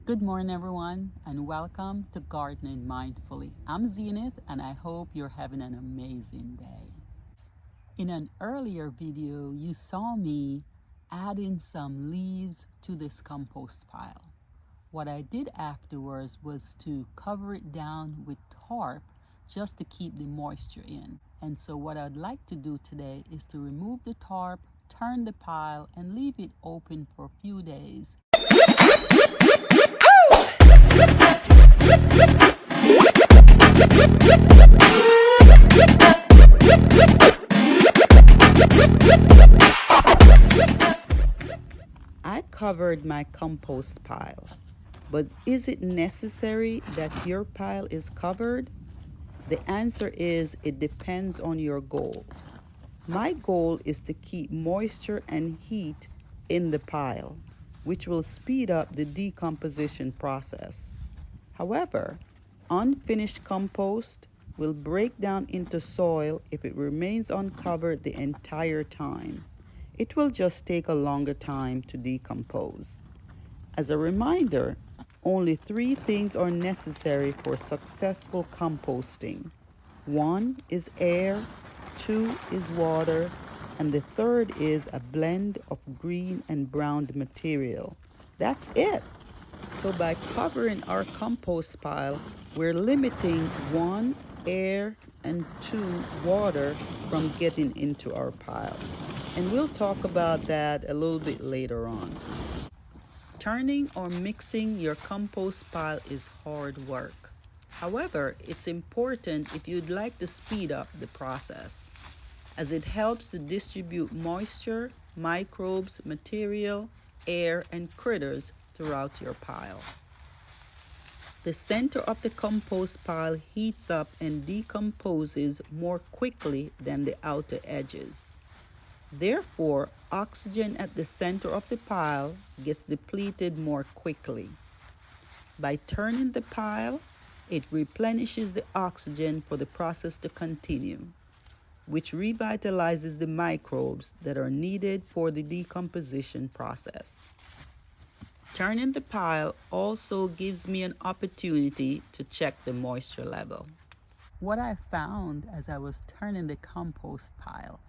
Good morning, everyone, and welcome to Gardening Mindfully. I'm Zenith, and I hope you're having an amazing day. In an earlier video, you saw me adding some leaves to this compost pile. What I did afterwards was to cover it down with tarp just to keep the moisture in. And so what I'd like to do today is to remove the tarp, turn the pile, and leave it open for a few days. I covered my compost pile, but is it necessary that your pile is covered? The answer is it depends on your goal. My goal is to keep moisture and heat in the pile, which will speed up the decomposition process. However, unfinished compost will break down into soil if it remains uncovered the entire time. It will just take a longer time to decompose. As a reminder, only 3 things are necessary for successful composting. 1 is air, 2 is water, and the third is a blend of green and brown material. That's it. So by covering our compost pile, we're limiting 1, air, and 2, water from getting into our pile. And we'll talk about that a little bit later on. Turning or mixing your compost pile is hard work. However, it's important if you'd like to speed up the process, as it helps to distribute moisture, microbes, material, air, and critters throughout your pile. The center of the compost pile heats up and decomposes more quickly than the outer edges. Therefore, oxygen at the center of the pile gets depleted more quickly. By turning the pile, it replenishes the oxygen for the process to continue, which revitalizes the microbes that are needed for the decomposition process. Turning the pile also gives me an opportunity to check the moisture level. What I found as I was turning the compost pile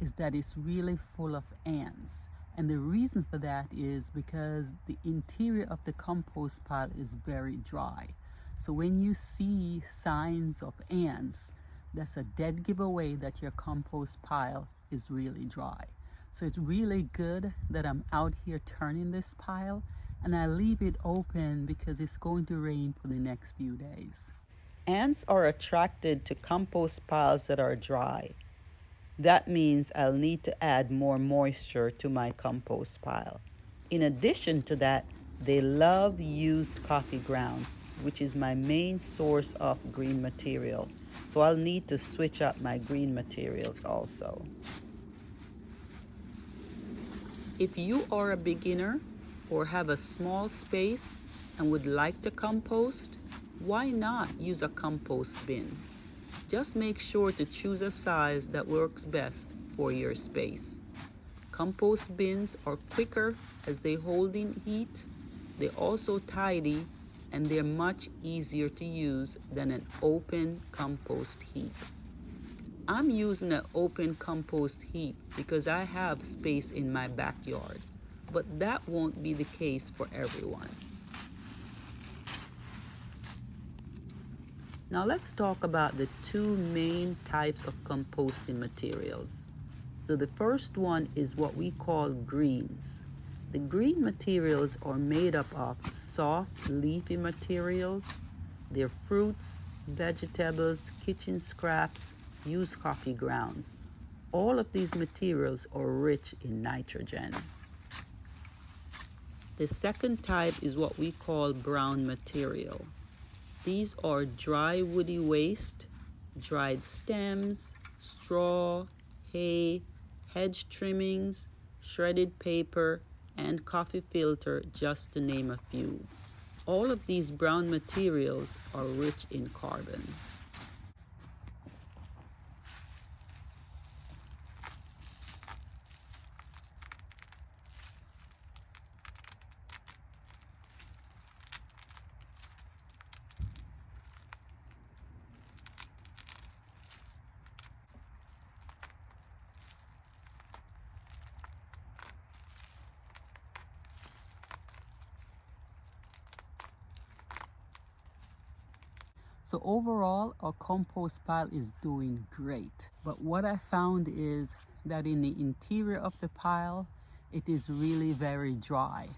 is that it's really full of ants. And the reason for that is because the interior of the compost pile is very dry. So when you see signs of ants, that's a dead giveaway that your compost pile is really dry. So it's really good that I'm out here turning this pile, and I leave it open because it's going to rain for the next few days. Ants are attracted to compost piles that are dry. That means I'll need to add more moisture to my compost pile. In addition to that, they love used coffee grounds, which is my main source of green material. So I'll need to switch up my green materials also. If you are a beginner or have a small space and would like to compost, why not use a compost bin? Just make sure to choose a size that works best for your space. Compost bins are quicker as they hold in heat. They're also tidy, and they're much easier to use than an open compost heap. I'm using an open compost heap because I have space in my backyard, but that won't be the case for everyone. Now let's talk about the 2 main types of composting materials. So the first one is what we call greens. The green materials are made up of soft, leafy materials. They're fruits, vegetables, kitchen scraps, used coffee grounds. All of these materials are rich in nitrogen. The second type is what we call brown material. These are dry woody waste, dried stems, straw, hay, hedge trimmings, shredded paper, and coffee filter, just to name a few. All of these brown materials are rich in carbon. So overall, our compost pile is doing great. But what I found is that in the interior of the pile, it is really very dry.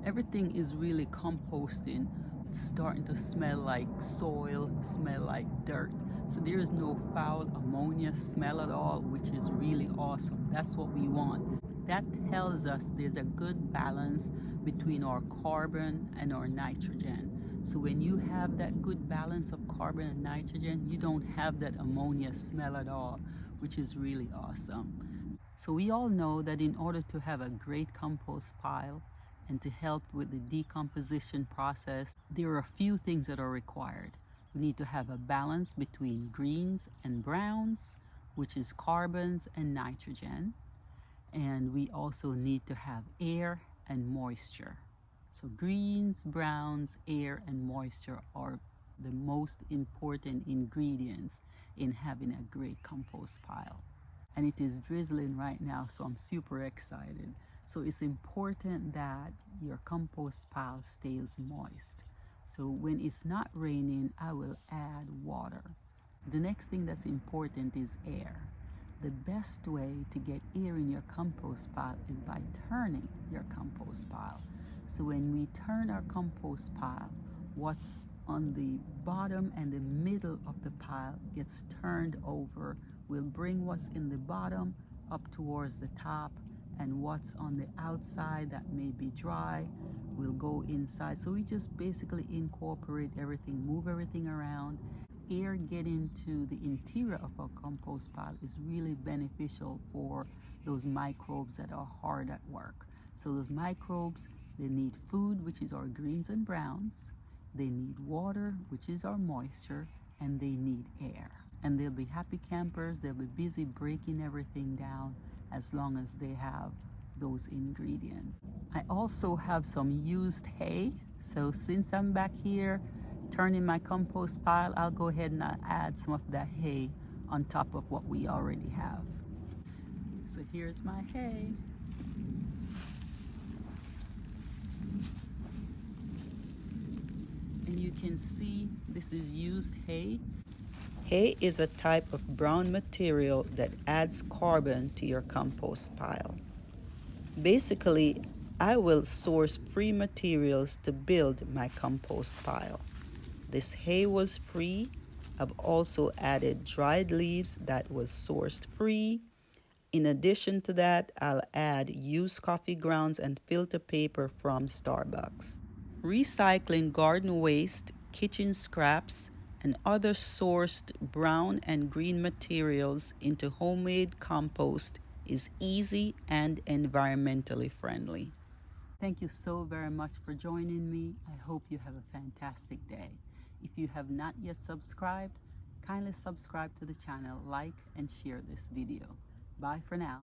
Everything is really composting. It's starting to smell like soil, smell like dirt. So there is no foul ammonia smell at all, which is really awesome. That's what we want. That tells us there's a good balance between our carbon and our nitrogen. So when you have that good balance of carbon and nitrogen, you don't have that ammonia smell at all, which is really awesome. So we all know that in order to have a great compost pile and to help with the decomposition process, there are a few things that are required. We need to have a balance between greens and browns, which is carbons and nitrogen. And we also need to have air and moisture. So greens, browns, air, and moisture are the most important ingredients in having a great compost pile. And it is drizzling right now, so I'm super excited. So it's important that your compost pile stays moist. So when it's not raining, I will add water. The next thing that's important is air. The best way to get air in your compost pile is by turning your compost pile. So when we turn our compost pile, what's on the bottom and the middle of the pile gets turned over. We'll bring what's in the bottom up towards the top, and what's on the outside that may be dry will go inside. So we just basically incorporate everything, move everything around. Air getting to the interior of our compost pile is really beneficial for those microbes that are hard at work. So those microbes, they need food, which is our greens and browns. They need water, which is our moisture, and they need air. And they'll be happy campers. They'll be busy breaking everything down as long as they have those ingredients. I also have some used hay. So since I'm back here turning my compost pile, I'll go ahead and add some of that hay on top of what we already have. So here's my hay. And you can see this is used hay. Hay is a type of brown material that adds carbon to your compost pile. Basically, I will source free materials to build my compost pile. This hay was free. I've also added dried leaves that was sourced free. In addition to that, I'll add used coffee grounds and filter paper from Starbucks. Recycling garden waste, kitchen scraps, and other sourced brown and green materials into homemade compost is easy and environmentally friendly. Thank you so very much for joining me. I hope you have a fantastic day. If you have not yet subscribed, kindly subscribe to the channel, like and share this video. Bye for now.